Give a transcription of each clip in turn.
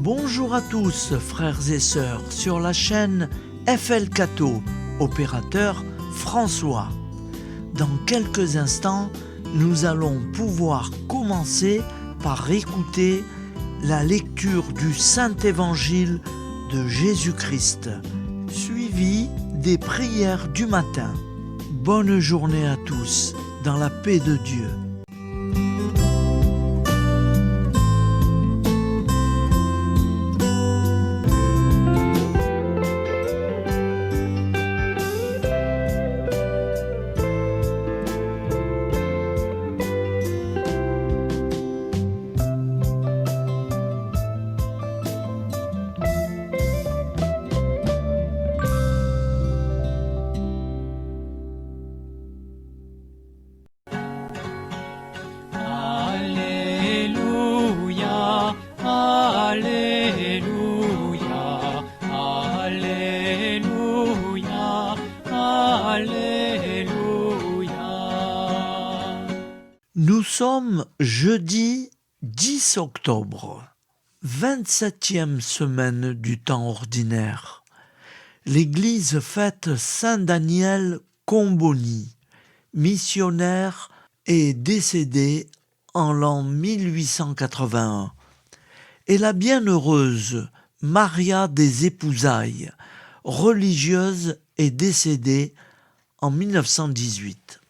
Bonjour à tous, frères et sœurs, sur la chaîne FL Cato, opérateur François. Dans quelques instants, nous allons pouvoir commencer par écouter la lecture du Saint-Évangile de Jésus-Christ, suivi des prières du matin. Bonne journée à tous, dans la paix de Dieu. Alléluia, Alléluia, Alléluia. Nous sommes jeudi 10 octobre, 27e semaine du temps ordinaire. L'Église fête Saint Daniel Comboni, missionnaire et décédé en l'an 1881. Et la bienheureuse Maria des Épousailles, religieuse et décédée en 1918.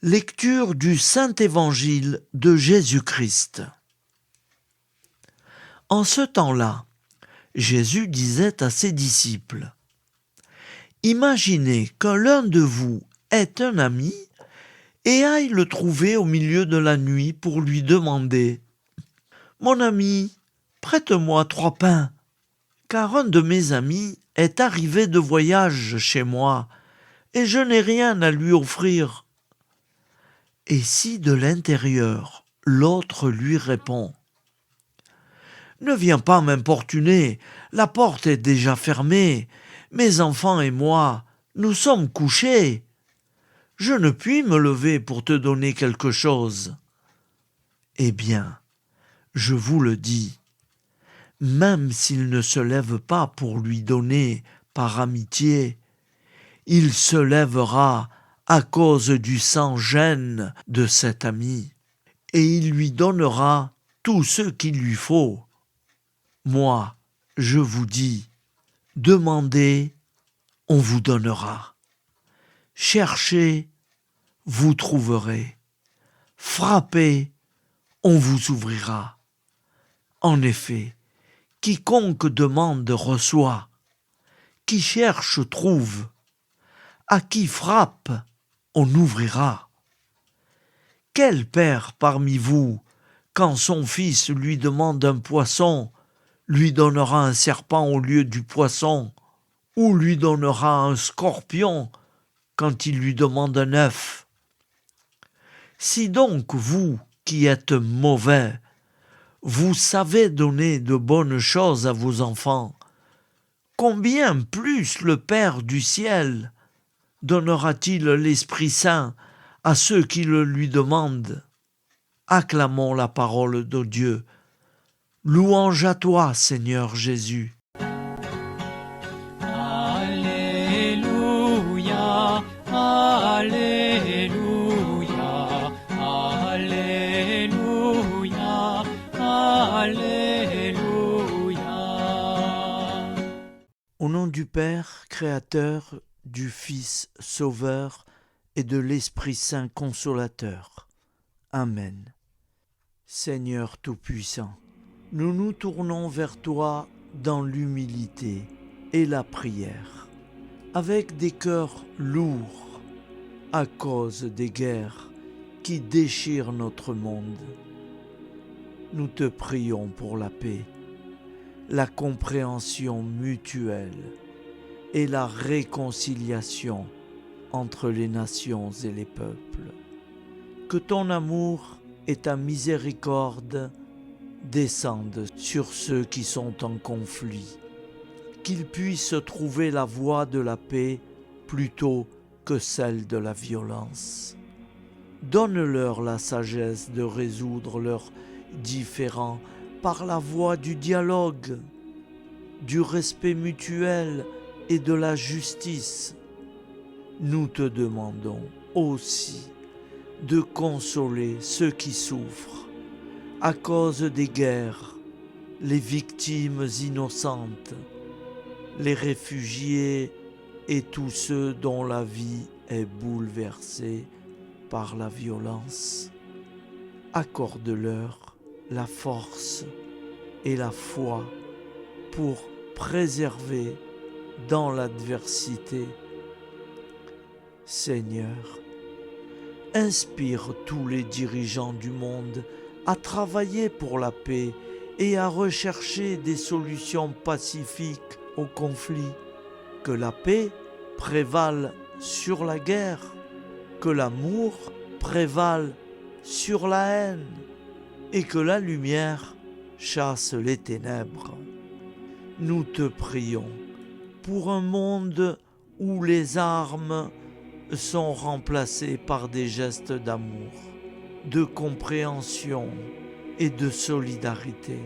Lecture du Saint-Évangile de Jésus-Christ. En ce temps-là, Jésus disait à ses disciples : « Imaginez que l'un de vous ait un ami et aille le trouver au milieu de la nuit pour lui demander : « Mon ami, prête-moi 3 pains, car un de mes amis est arrivé de voyage chez moi et je n'ai rien à lui offrir. » Et si de l'intérieur, l'autre lui répond : « Ne viens pas m'importuner, la porte est déjà fermée, mes enfants et moi, nous sommes couchés. Je ne puis me lever pour te donner quelque chose. » Eh bien, je vous le dis, même s'il ne se lève pas pour lui donner par amitié, il se lèvera à cause du sans-gêne de cet ami, et il lui donnera tout ce qu'il lui faut. Moi, je vous dis, demandez, on vous donnera. Cherchez, vous trouverez. Frappez, on vous ouvrira. En effet, quiconque demande reçoit, qui cherche trouve, à qui frappe on ouvrira. Quel père parmi vous, quand son fils lui demande un poisson, lui donnera un serpent au lieu du poisson, ou lui donnera un scorpion quand il lui demande un œuf? Si donc vous, qui êtes mauvais, vous savez donner de bonnes choses à vos enfants, combien plus le Père du ciel donnera-t-il l'Esprit Saint à ceux qui le lui demandent? Acclamons la parole de Dieu. Louange à toi, Seigneur Jésus. Alléluia, Alléluia, Alléluia, Alléluia. Au nom du Père, Créateur, du Fils, Sauveur et de l'Esprit Saint Consolateur. Amen. Seigneur Tout-Puissant, nous nous tournons vers toi dans l'humilité et la prière, avec des cœurs lourds à cause des guerres qui déchirent notre monde. Nous te prions pour la paix, la compréhension mutuelle et la réconciliation entre les nations et les peuples. Que ton amour et ta miséricorde descendent sur ceux qui sont en conflit, qu'ils puissent trouver la voie de la paix plutôt que celle de la violence. Donne-leur la sagesse de résoudre leurs différends par la voie du dialogue, du respect mutuel et de la justice. Nous te demandons aussi de consoler ceux qui souffrent à cause des guerres, les victimes innocentes, les réfugiés et tous ceux dont la vie est bouleversée par la violence. Accorde-leur la force et la foi pour préserver dans l'adversité. Seigneur, inspire tous les dirigeants du monde à travailler pour la paix et à rechercher des solutions pacifiques aux conflits. Que la paix prévale sur la guerre, que l'amour prévale sur la haine et que la lumière chasse les ténèbres. Nous te prions pour un monde où les armes sont remplacées par des gestes d'amour, de compréhension et de solidarité.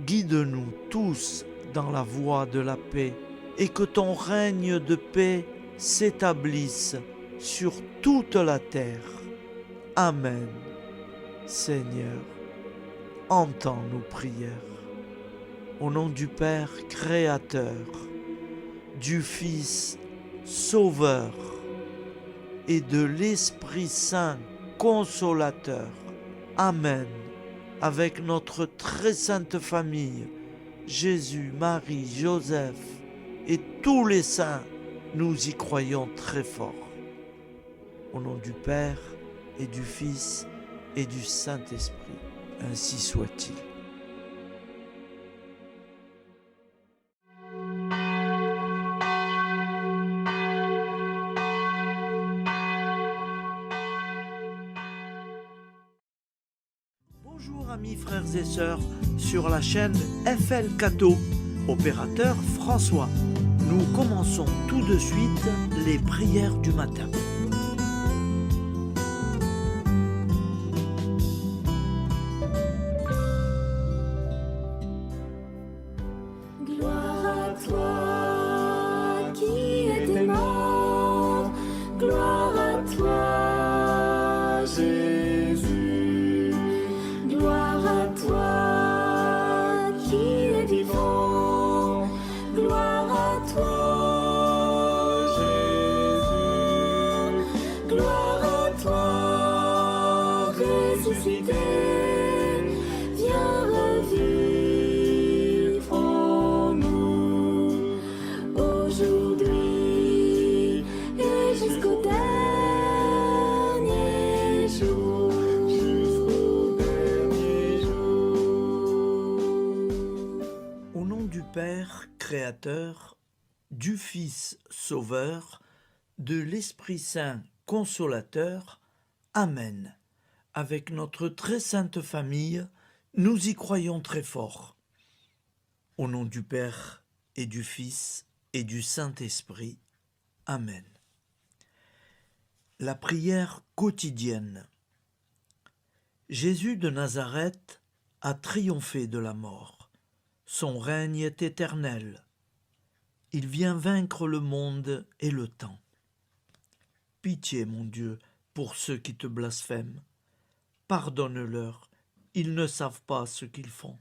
Guide-nous tous dans la voie de la paix et que ton règne de paix s'établisse sur toute la terre. Amen. Seigneur, entends nos prières. Au nom du Père Créateur, du Fils Sauveur et de l'Esprit Saint Consolateur. Amen. Avec notre très sainte famille, Jésus, Marie, Joseph et tous les saints, nous y croyons très fort. Au nom du Père et du Fils et du Saint-Esprit, ainsi soit-il. Bonjour amis frères et sœurs sur la chaîne FL Cato, opérateur François. Nous commençons tout de suite les prières du matin. Gloire à toi qui étais mort, gloire à toi Jésus, gloire à toi qui es vivant, gloire à toi Jésus, gloire à toi ressuscité, viens revivre en nous aujourd'hui et jusqu'au dernier jour. Au nom du Père Créateur, du Fils Sauveur, de l'Esprit Saint Consolateur. Amen. Avec notre très sainte famille, nous y croyons très fort. Au nom du Père et du Fils et du Saint-Esprit. Amen. La prière quotidienne. Jésus de Nazareth a triomphé de la mort. Son règne est éternel. Il vient vaincre le monde et le temps. Pitié, mon Dieu, pour ceux qui te blasphèment. Pardonne-leur, ils ne savent pas ce qu'ils font.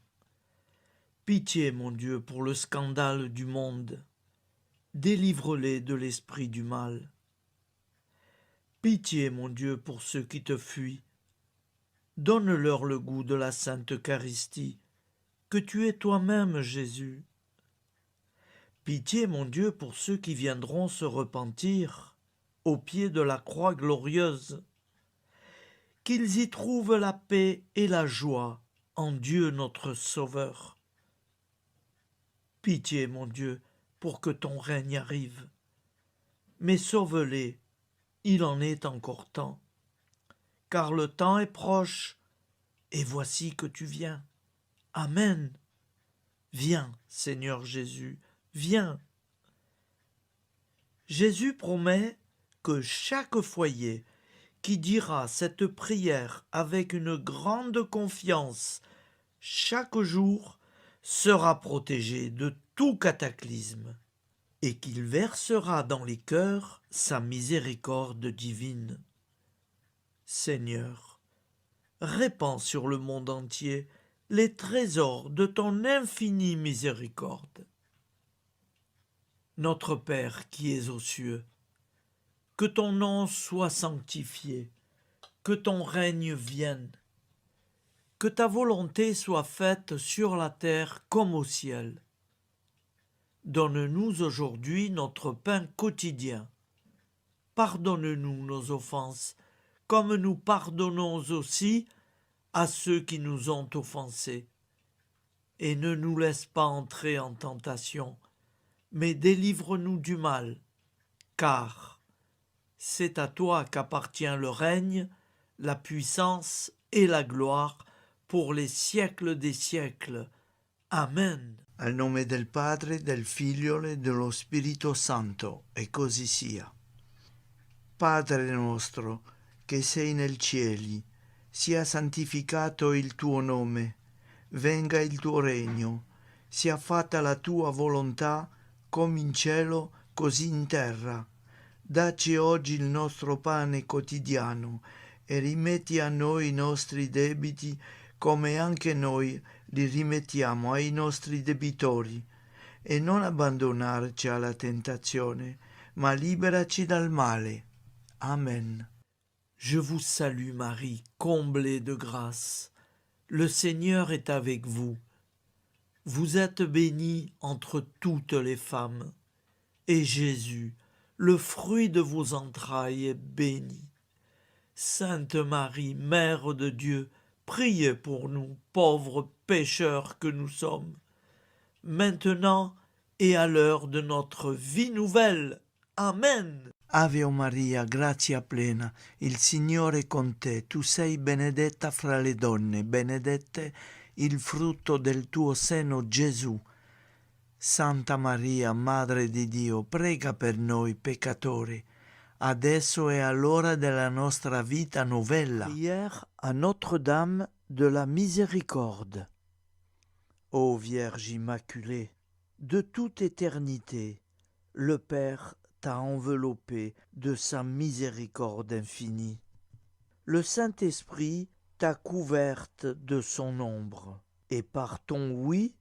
Pitié, mon Dieu, pour le scandale du monde. Délivre-les de l'esprit du mal. Pitié, mon Dieu, pour ceux qui te fuient. Donne-leur le goût de la Sainte Eucharistie, que tu es toi-même, Jésus. Pitié, mon Dieu, pour ceux qui viendront se repentir au pied de la croix glorieuse, qu'ils y trouvent la paix et la joie en Dieu notre Sauveur. Pitié, mon Dieu, pour que ton règne arrive. Mais sauve-les, il en est encore temps, car le temps est proche, et voici que tu viens. Amen. Viens, Seigneur Jésus, viens. Jésus promet que chaque foyer qui dira cette prière avec une grande confiance chaque jour, sera protégé de tout cataclysme et qu'il versera dans les cœurs sa miséricorde divine. Seigneur, répands sur le monde entier les trésors de ton infinie miséricorde. Notre Père qui es aux cieux, que ton nom soit sanctifié, que ton règne vienne, que ta volonté soit faite sur la terre comme au ciel. Donne-nous aujourd'hui notre pain quotidien. Pardonne-nous nos offenses, comme nous pardonnons aussi à ceux qui nous ont offensés. Et ne nous laisse pas entrer en tentation, mais délivre-nous du mal, car c'est à toi qu'appartient le règne, la puissance et la gloire pour les siècles des siècles. Amen. Al nome del Padre, del Figlio e dello Spirito Santo, e così sia. Padre nostro, che sei nel cieli, sia santificato il tuo nome, venga il tuo regno, sia fatta la tua volontà, come in cielo, così in terra. Dacci oggi il nostro pane quotidiano e rimetti a noi i nostri debiti, come anche noi li rimettiamo ai nostri debitori, e non abbandonarci alla tentazione, ma liberaci dal male. Amen. Je vous salue Marie, comblée de grâce. Le Seigneur est avec vous. Vous êtes bénie entre toutes les femmes, et Jésus, le fruit de vos entrailles, est béni. Sainte Marie, Mère de Dieu, priez pour nous, pauvres pécheurs que nous sommes, maintenant et à l'heure de notre vie nouvelle. Amen. Ave Maria, grazia plena, il Signore è con te, tu sei benedetta fra le donne, benedetto il frutto del tuo seno, Gesù. Santa Maria, Madre di Dio, prega per noi peccatori, adesso e all'ora della nostra vita novella. Prière à Notre-Dame de la Miséricorde. Ô Vierge Immaculée, de toute éternité, le Père t'a enveloppé de sa miséricorde infinie. Le Saint-Esprit t'a couverte de son ombre, et par ton oui,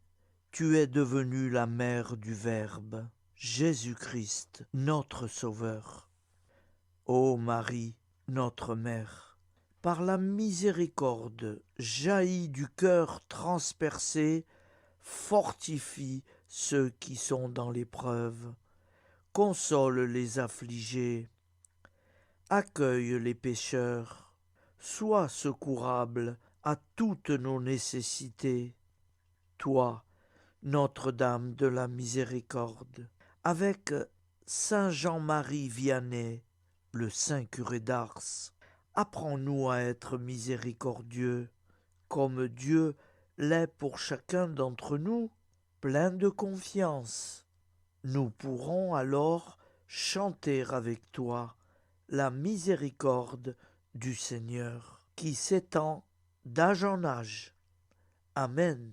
tu es devenue la mère du Verbe, Jésus-Christ, notre Sauveur. Ô Marie, notre Mère, par la miséricorde jaillie du cœur transpercé, fortifie ceux qui sont dans l'épreuve, console les affligés, accueille les pécheurs, sois secourable à toutes nos nécessités. Toi, Notre-Dame de la Miséricorde, avec Saint Jean-Marie Vianney, le Saint curé d'Ars, apprends-nous à être miséricordieux, comme Dieu l'est pour chacun d'entre nous, plein de confiance. Nous pourrons alors chanter avec toi la miséricorde du Seigneur, qui s'étend d'âge en âge. Amen.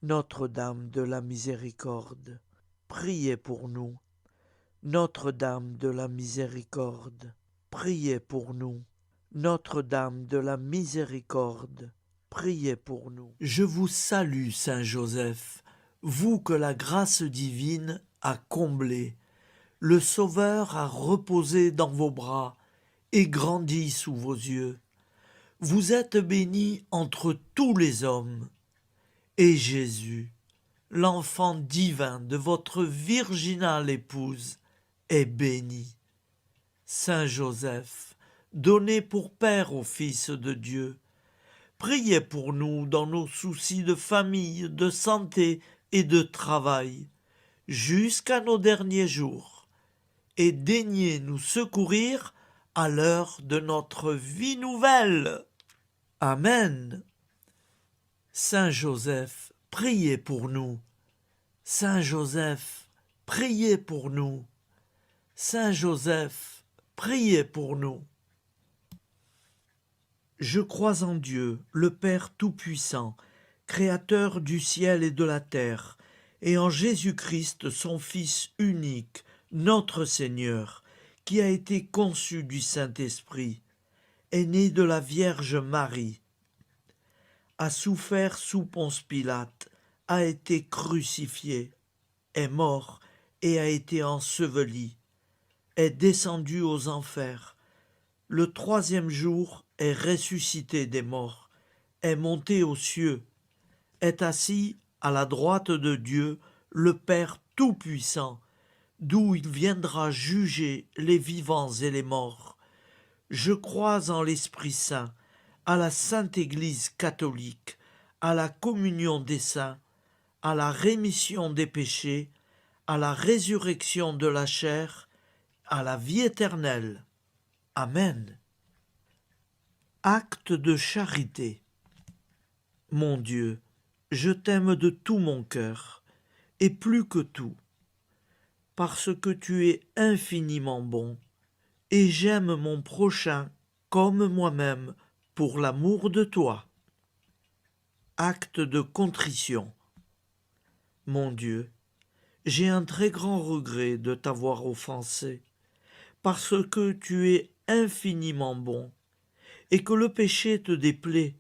Notre-Dame de la Miséricorde, priez pour nous. Notre-Dame de la Miséricorde, priez pour nous. Notre-Dame de la Miséricorde, priez pour nous. Je vous salue, Saint Joseph, vous que la grâce divine a comblé, le Sauveur a reposé dans vos bras et grandi sous vos yeux. Vous êtes béni entre tous les hommes, et Jésus, l'enfant divin de votre virginale épouse, est béni. Saint Joseph, donné pour Père au Fils de Dieu, priez pour nous dans nos soucis de famille, de santé et de travail, jusqu'à nos derniers jours, et daignez nous secourir à l'heure de notre vie nouvelle. Amen. Saint Joseph, priez pour nous. Saint Joseph, priez pour nous. Saint Joseph, priez pour nous. Je crois en Dieu, le Père Tout-Puissant, Créateur du ciel et de la terre, et en Jésus-Christ, son Fils unique, notre Seigneur, qui a été conçu du Saint-Esprit, est né de la Vierge Marie, a souffert sous Ponce Pilate, a été crucifié, est mort et a été enseveli, est descendu aux enfers, le troisième jour est ressuscité des morts, est monté aux cieux, est assis à la droite de Dieu, le Père Tout-Puissant, d'où il viendra juger les vivants et les morts. Je crois en l'Esprit Saint, à la Sainte Église catholique, à la communion des saints, à la rémission des péchés, à la résurrection de la chair, à la vie éternelle. Amen. Acte de charité. Mon Dieu, je t'aime de tout mon cœur, et plus que tout, parce que tu es infiniment bon, et j'aime mon prochain comme moi-même pour l'amour de toi. Acte de contrition. Mon Dieu, j'ai un très grand regret de t'avoir offensé, parce que tu es infiniment bon, et que le péché te déplaît.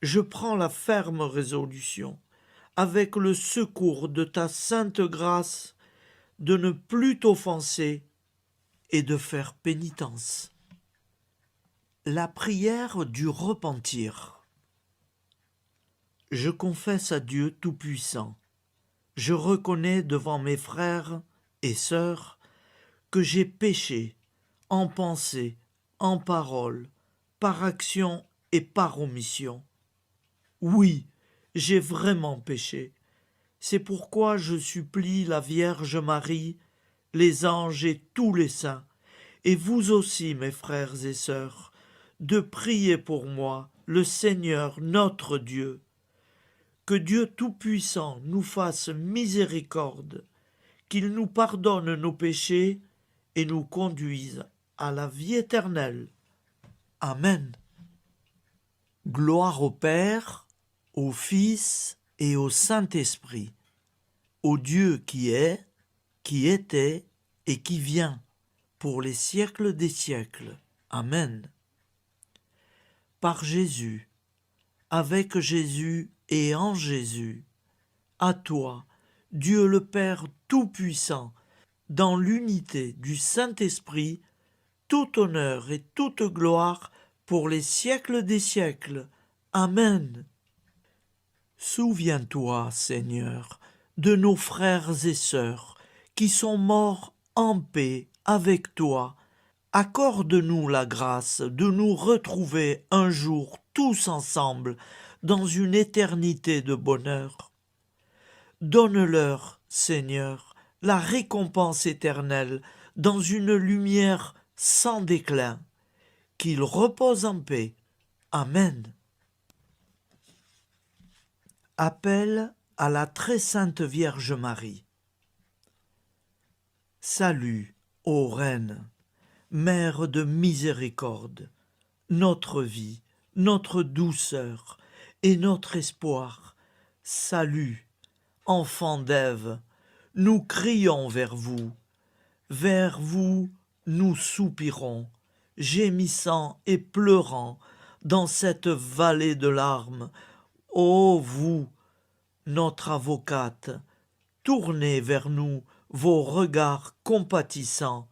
Je prends la ferme résolution, avec le secours de ta sainte grâce, de ne plus t'offenser et de faire pénitence. La prière du repentir. Je confesse à Dieu Tout-Puissant, je reconnais devant mes frères et sœurs que j'ai péché en pensée, en parole, par action et par omission. Oui, j'ai vraiment péché. C'est pourquoi je supplie la Vierge Marie, les anges et tous les saints, et vous aussi, mes frères et sœurs, de prier pour moi, le Seigneur notre Dieu. Que Dieu Tout-Puissant nous fasse miséricorde, qu'il nous pardonne nos péchés et nous conduise à la vie éternelle. Amen. Gloire au Père, au Fils et au Saint-Esprit, au Dieu qui est, qui était et qui vient, pour les siècles des siècles. Amen. Par Jésus, avec Jésus et en Jésus, à toi, Dieu le Père Tout-Puissant, dans l'unité du Saint-Esprit, tout honneur et toute gloire pour les siècles des siècles. Amen. Souviens-toi, Seigneur, de nos frères et sœurs qui sont morts en paix avec toi. Accorde-nous la grâce de nous retrouver un jour tous ensemble dans une éternité de bonheur. Donne-leur, Seigneur, la récompense éternelle dans une lumière sans déclin. Qu'ils reposent en paix. Amen. Appel à la très sainte Vierge Marie. Salut, ô Reine, Mère de miséricorde, notre vie, notre douceur et notre espoir. Salut, enfant d'Ève, nous crions vers vous nous soupirons, gémissant et pleurant dans cette vallée de larmes. Ô vous, notre avocate, tournez vers nous vos regards compatissants,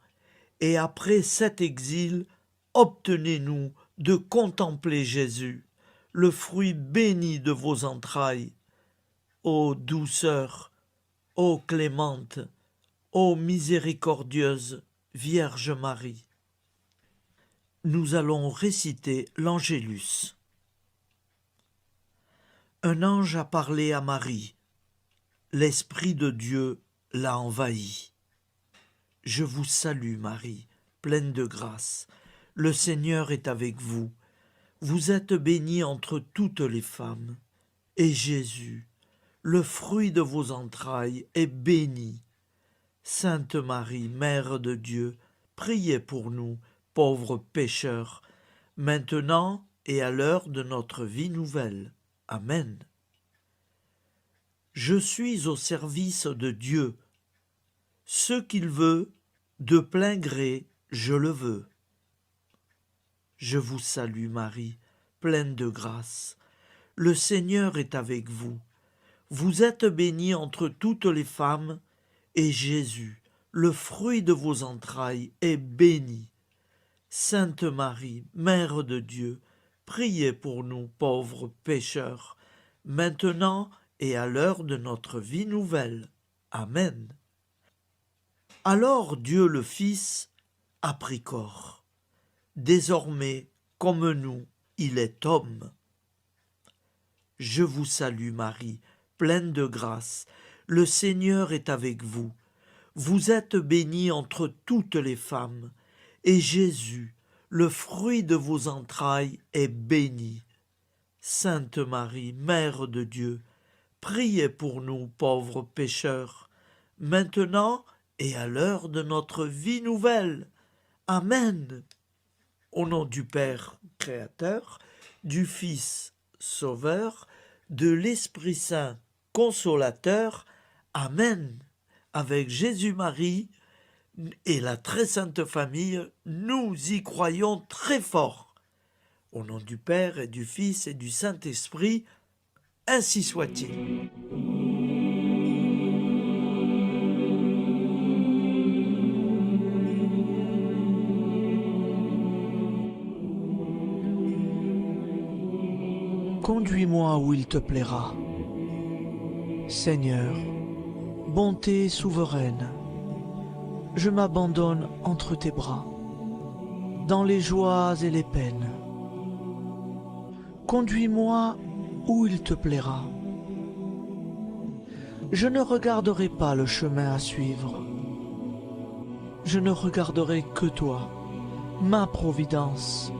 et après cet exil, obtenez-nous de contempler Jésus, le fruit béni de vos entrailles. Ô douceur, ô clémente, ô miséricordieuse Vierge Marie. Nous allons réciter l'Angélus. Un ange a parlé à Marie. L'Esprit de Dieu l'a envahie. Je vous salue, Marie, pleine de grâce. Le Seigneur est avec vous. Vous êtes bénie entre toutes les femmes. Et Jésus, le fruit de vos entrailles, est béni. Sainte Marie, Mère de Dieu, priez pour nous, pauvres pécheurs, maintenant et à l'heure de notre vie nouvelle. Amen. Je suis au service de Dieu. Ce qu'il veut, de plein gré, je le veux. Je vous salue Marie, pleine de grâce. Le Seigneur est avec vous. Vous êtes bénie entre toutes les femmes, et Jésus, le fruit de vos entrailles, est béni. Sainte Marie, Mère de Dieu, priez pour nous pauvres pécheurs, maintenant et à l'heure de notre vie nouvelle. Amen. Alors Dieu le Fils a pris corps. Désormais, comme nous, il est homme. Je vous salue Marie, pleine de grâce. Le Seigneur est avec vous. Vous êtes bénie entre toutes les femmes, et Jésus, le fruit de vos entrailles, est béni. Sainte Marie, Mère de Dieu, priez pour nous pauvres pécheurs, maintenant et à l'heure de notre vie nouvelle. Amen. Au nom du Père Créateur, du Fils Sauveur, de l'Esprit Saint Consolateur. Amen. Avec Jésus-Marie et la très sainte famille, nous y croyons très fort. Au nom du Père et du Fils et du Saint-Esprit, ainsi soit-il. Conduis-moi où il te plaira. Seigneur, bonté souveraine, je m'abandonne entre tes bras, dans les joies et les peines. Conduis-moi où il te plaira. Je ne regarderai pas le chemin à suivre. Je ne regarderai que toi, ma providence,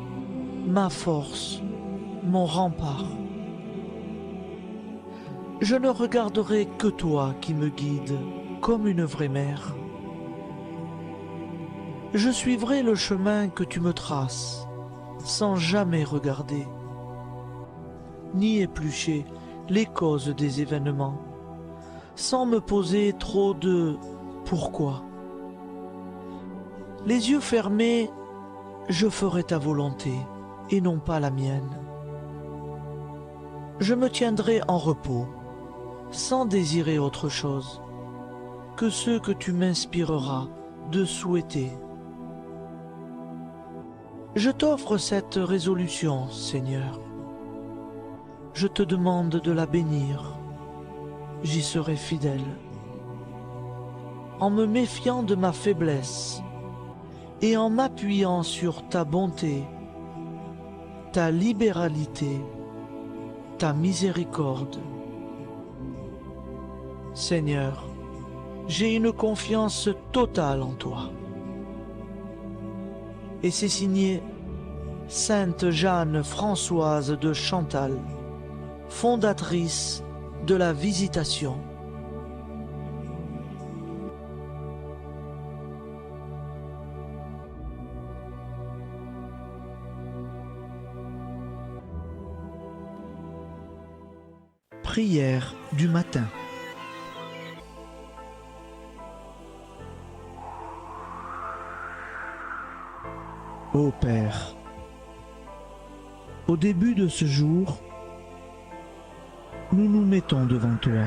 ma force, mon rempart. Je ne regarderai que toi qui me guides comme une vraie mère. Je suivrai le chemin que tu me traces, sans jamais regarder, ni éplucher les causes des événements, sans me poser trop de « pourquoi ». Les yeux fermés, je ferai ta volonté et non pas la mienne. Je me tiendrai en repos, sans désirer autre chose que ce que tu m'inspireras de souhaiter. Je t'offre cette résolution, Seigneur. Je te demande de la bénir. J'y serai fidèle. En me méfiant de ma faiblesse et en m'appuyant sur ta bonté, ta libéralité, ta miséricorde. Seigneur, j'ai une confiance totale en toi. Et c'est signé Sainte Jeanne Françoise de Chantal, fondatrice de la Visitation. Prière du matin. Ô Père, au début de ce jour, nous nous mettons devant toi.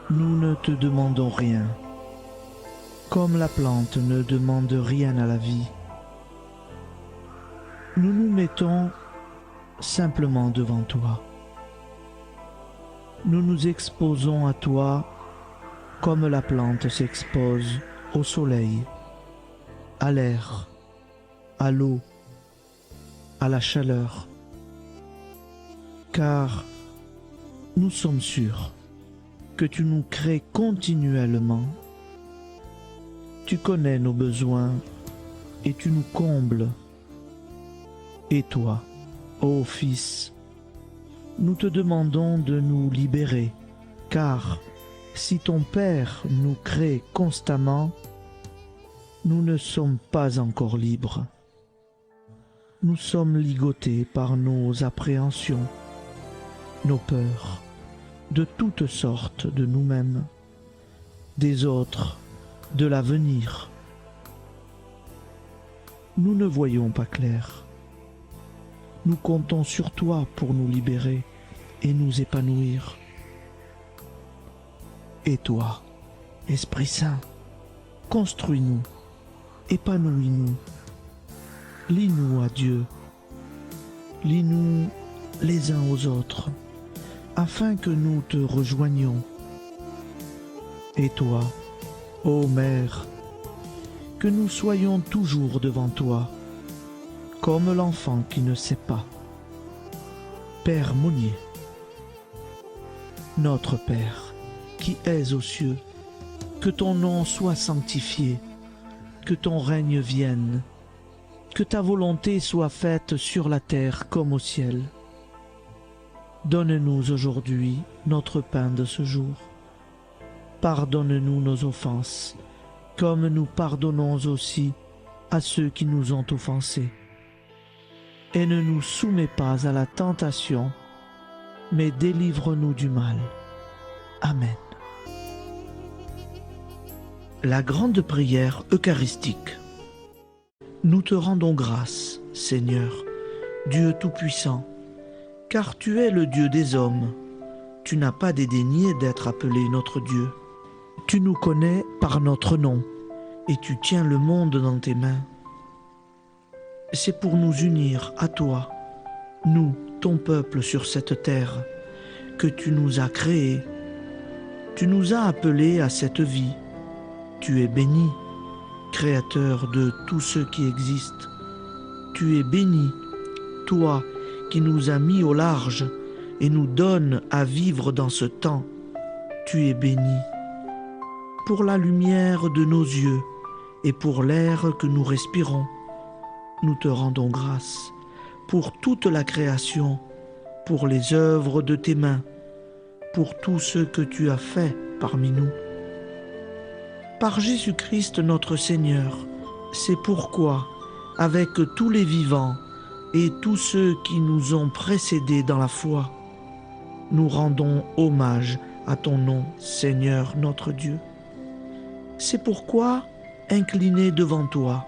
Nous ne te demandons rien, comme la plante ne demande rien à la vie. Nous nous mettons simplement devant toi. Nous nous exposons à toi comme la plante s'expose au soleil, à l'air, à l'eau, à la chaleur, car nous sommes sûrs que tu nous crées continuellement. Tu connais nos besoins et tu nous combles. Et toi, ô Fils, nous te demandons de nous libérer, car si ton Père nous crée constamment, nous ne sommes pas encore libres. Nous sommes ligotés par nos appréhensions, nos peurs, de toutes sortes de nous-mêmes, des autres, de l'avenir. Nous ne voyons pas clair. Nous comptons sur toi pour nous libérer et nous épanouir. Et toi, Esprit Saint, construis-nous, épanouis-nous, lie-nous à Dieu, lie-nous les uns aux autres, afin que nous te rejoignions. Et toi, ô Mère, que nous soyons toujours devant toi, comme l'enfant qui ne sait pas. Père Monnier, notre Père, qui es aux cieux, que ton nom soit sanctifié, que ton règne vienne, que ta volonté soit faite sur la terre comme au ciel. Donne-nous aujourd'hui notre pain de ce jour. Pardonne-nous nos offenses, comme nous pardonnons aussi à ceux qui nous ont offensés. Et ne nous soumets pas à la tentation, mais délivre-nous du mal. Amen. La grande prière eucharistique. Nous te rendons grâce, Seigneur, Dieu Tout-Puissant, car tu es le Dieu des hommes. Tu n'as pas dédaigné d'être appelé notre Dieu. Tu nous connais par notre nom, et tu tiens le monde dans tes mains. C'est pour nous unir à toi, nous, ton peuple sur cette terre, que tu nous as créés. Tu nous as appelés à cette vie. Tu es béni, Créateur de tout ce qui existe. Tu es béni, toi qui nous as mis au large et nous donnes à vivre dans ce temps. Tu es béni. Pour la lumière de nos yeux et pour l'air que nous respirons, nous te rendons grâce. Pour toute la création, pour les œuvres de tes mains, pour tout ce que tu as fait parmi nous. Par Jésus-Christ notre Seigneur, c'est pourquoi, avec tous les vivants et tous ceux qui nous ont précédés dans la foi, nous rendons hommage à ton nom, Seigneur notre Dieu. C'est pourquoi, inclinés devant toi,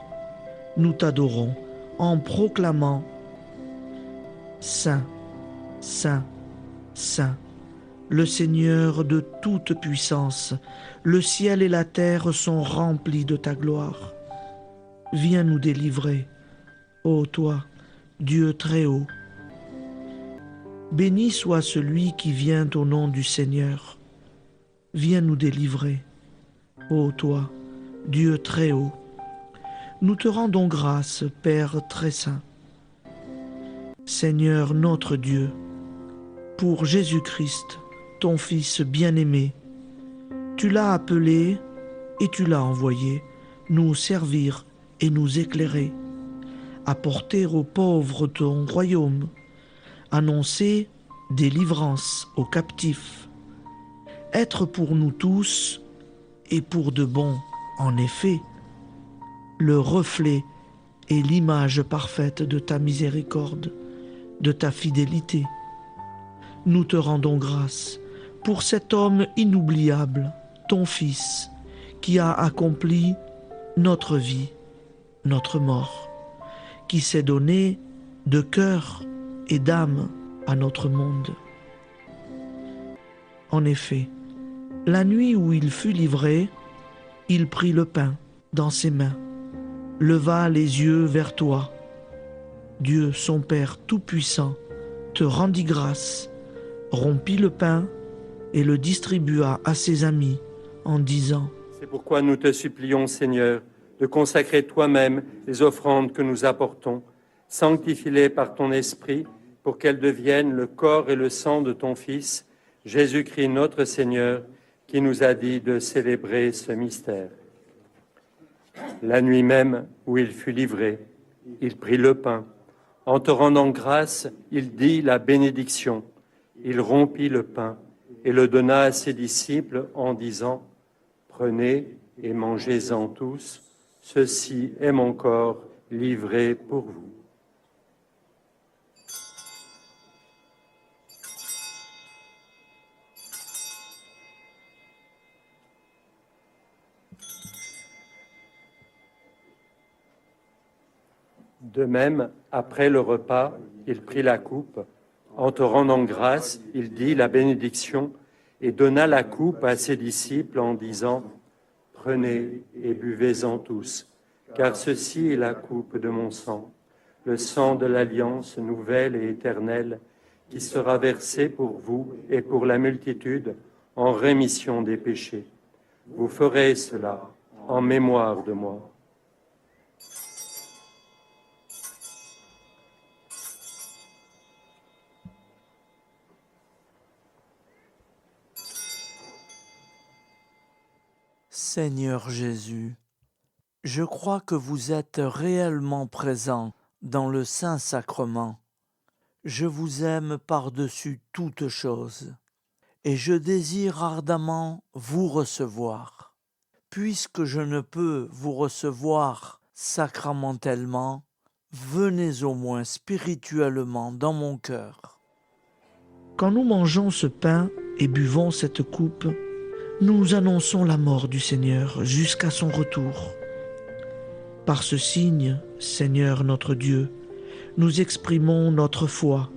nous t'adorons en proclamant « Saint, Saint, Saint ». Le Seigneur de toute puissance, le ciel et la terre sont remplis de ta gloire. Viens nous délivrer, ô toi, Dieu très haut. Béni soit celui qui vient au nom du Seigneur. Viens nous délivrer, ô toi, Dieu très haut. Nous te rendons grâce, Père très saint. Seigneur notre Dieu, pour Jésus-Christ, ton Fils bien-aimé, tu l'as appelé et tu l'as envoyé nous servir et nous éclairer, apporter aux pauvres ton royaume, annoncer délivrance aux captifs, être pour nous tous et pour de bon, en effet, le reflet et l'image parfaite de ta miséricorde, de ta fidélité. Nous te rendons grâce pour cet homme inoubliable, ton Fils, qui a accompli notre vie, notre mort, qui s'est donné de cœur et d'âme à notre monde. En effet, la nuit où il fut livré, il prit le pain dans ses mains, leva les yeux vers toi. Dieu, son Père Tout-Puissant, te rendit grâce, rompit le pain et le distribua à ses amis en disant : C'est pourquoi nous te supplions, Seigneur, de consacrer toi-même les offrandes que nous apportons. Sanctifie-les par ton Esprit pour qu'elles deviennent le corps et le sang de ton Fils, Jésus-Christ notre Seigneur, qui nous a dit de célébrer ce mystère. La nuit même où il fut livré, il prit le pain. En te rendant grâce, il dit la bénédiction. Il rompit le pain et le donna à ses disciples en disant : Prenez et mangez-en tous, ceci est mon corps livré pour vous. De même, après le repas, il prit la coupe. En te rendant grâce, il dit la bénédiction et donna la coupe à ses disciples en disant « Prenez et buvez-en tous, car ceci est la coupe de mon sang, le sang de l'alliance nouvelle et éternelle, qui sera versé pour vous et pour la multitude en rémission des péchés. Vous ferez cela en mémoire de moi. » Seigneur Jésus, je crois que vous êtes réellement présent dans le Saint-Sacrement. Je vous aime par-dessus toute chose et je désire ardemment vous recevoir. Puisque je ne peux vous recevoir sacramentellement, venez au moins spirituellement dans mon cœur. Quand nous mangeons ce pain et buvons cette coupe, nous annonçons la mort du Seigneur jusqu'à son retour. Par ce signe, Seigneur notre Dieu, nous exprimons notre foi.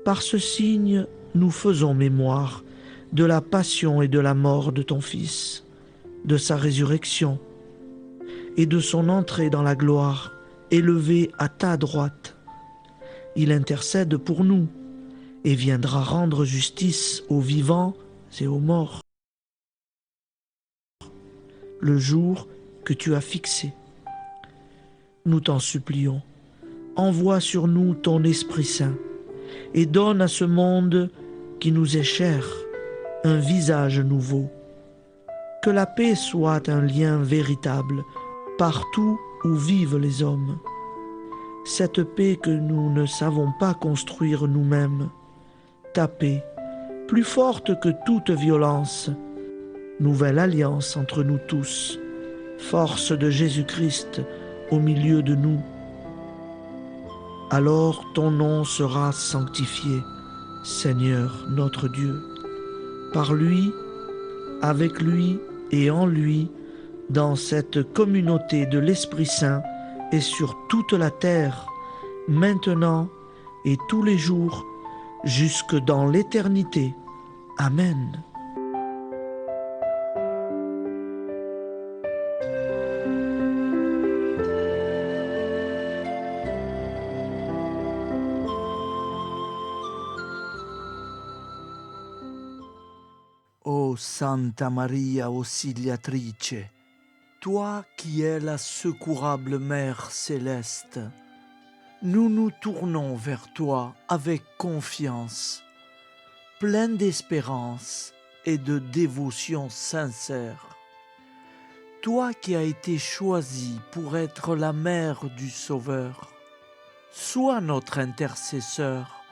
Par ce signe, nous faisons mémoire de la passion et de la mort de ton Fils, de sa résurrection et de son entrée dans la gloire, élevé à ta droite. Il intercède pour nous et viendra rendre justice aux vivants et aux morts. Le jour que tu as fixé. Nous t'en supplions, envoie sur nous ton Esprit Saint et donne à ce monde qui nous est cher un visage nouveau. Que la paix soit un lien véritable partout où vivent les hommes. Cette paix que nous ne savons pas construire nous-mêmes. Ta paix, plus forte que toute violence. Nouvelle alliance entre nous tous, force de Jésus-Christ au milieu de nous. Alors ton nom sera sanctifié, Seigneur notre Dieu. Par lui, avec lui et en lui, dans cette communauté de l'Esprit Saint et sur toute la terre, maintenant et tous les jours, jusque dans l'éternité. Amen. Ô Santa Maria Auxiliatrice, toi qui es la secourable Mère céleste, nous nous tournons vers toi avec confiance, plein d'espérance et de dévotion sincère. Toi qui as été choisie pour être la mère du Sauveur, sois notre intercesseur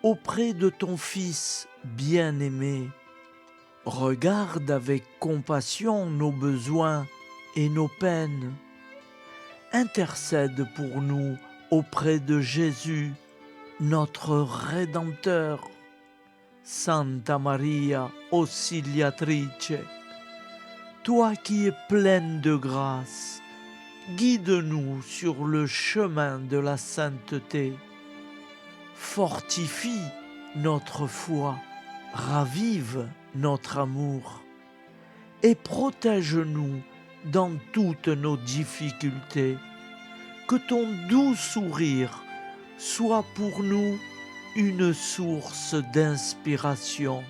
auprès de ton Fils bien-aimé. Regarde avec compassion nos besoins et nos peines. Intercède pour nous auprès de Jésus, notre Rédempteur. Santa Maria Auxiliatrice, toi qui es pleine de grâce, guide-nous sur le chemin de la sainteté. Fortifie notre foi, ravive notre amour et protège-nous dans toutes nos difficultés. Que ton doux sourire soit pour nous une source d'inspiration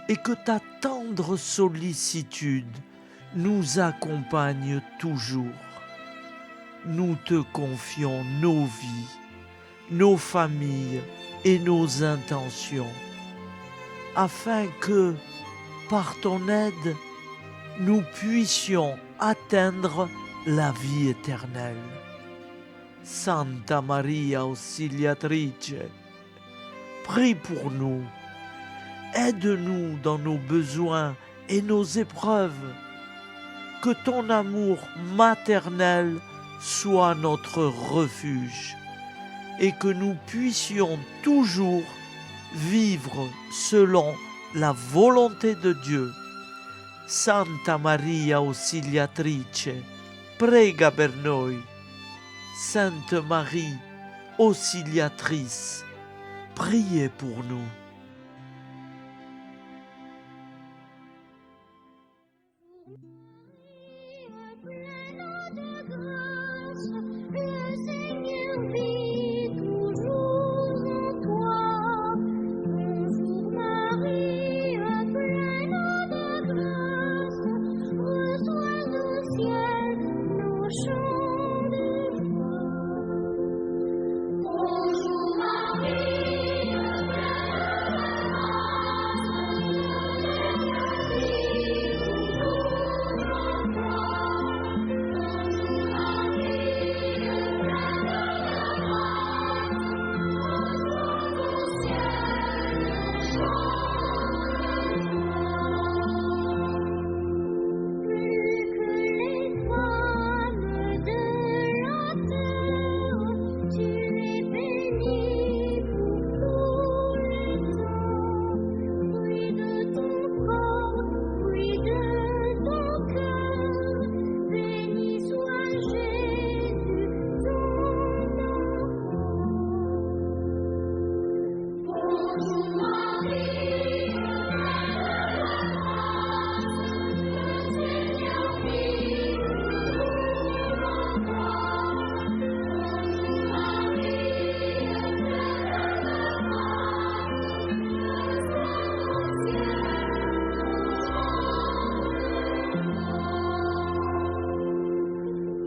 et que ta tendre sollicitude nous accompagne toujours. Nous te confions nos vies, nos familles et nos intentions, afin que, par ton aide, nous puissions atteindre la vie éternelle. Santa Maria Auxiliatrice, prie pour nous, aide-nous dans nos besoins et nos épreuves, que ton amour maternel soit notre refuge et que nous puissions toujours vivre selon la volonté de Dieu. Santa Maria Auxiliatrice, prega per noi. Sainte Marie, auxiliatrice, priez pour nous. Le Seigneur vit toujours en toi. Bonjour Marie, pleine de grâce, reçois au ciel nos chants de joie. Bonjour Marie, pleine de grâce, le Seigneur vit toujours en toi. Bonjour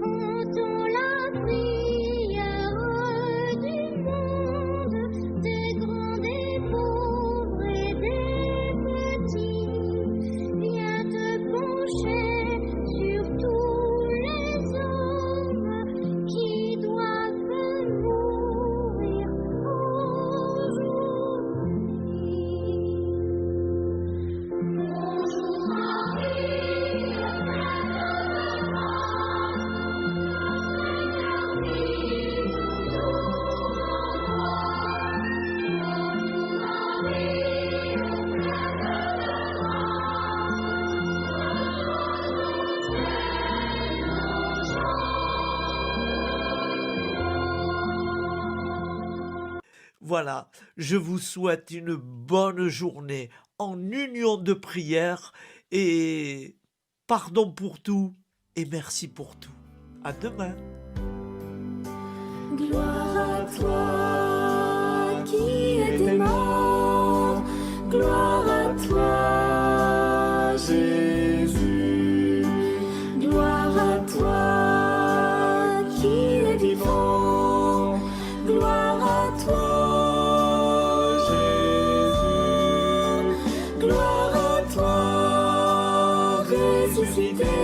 Entends la prière du monde, des grands, des pauvres et des petits. Viens te pencher sur tous les hommes qui doivent mourir aujourd'hui. Bonjour Marie, Voilà, je vous souhaite une bonne journée en union de prière et pardon pour tout et merci pour tout. À demain. Gloire à toi qui étais mort, gloire à toi Jésus, gloire à toi qui es vivant, gloire à toi Jésus, gloire à toi ressuscité.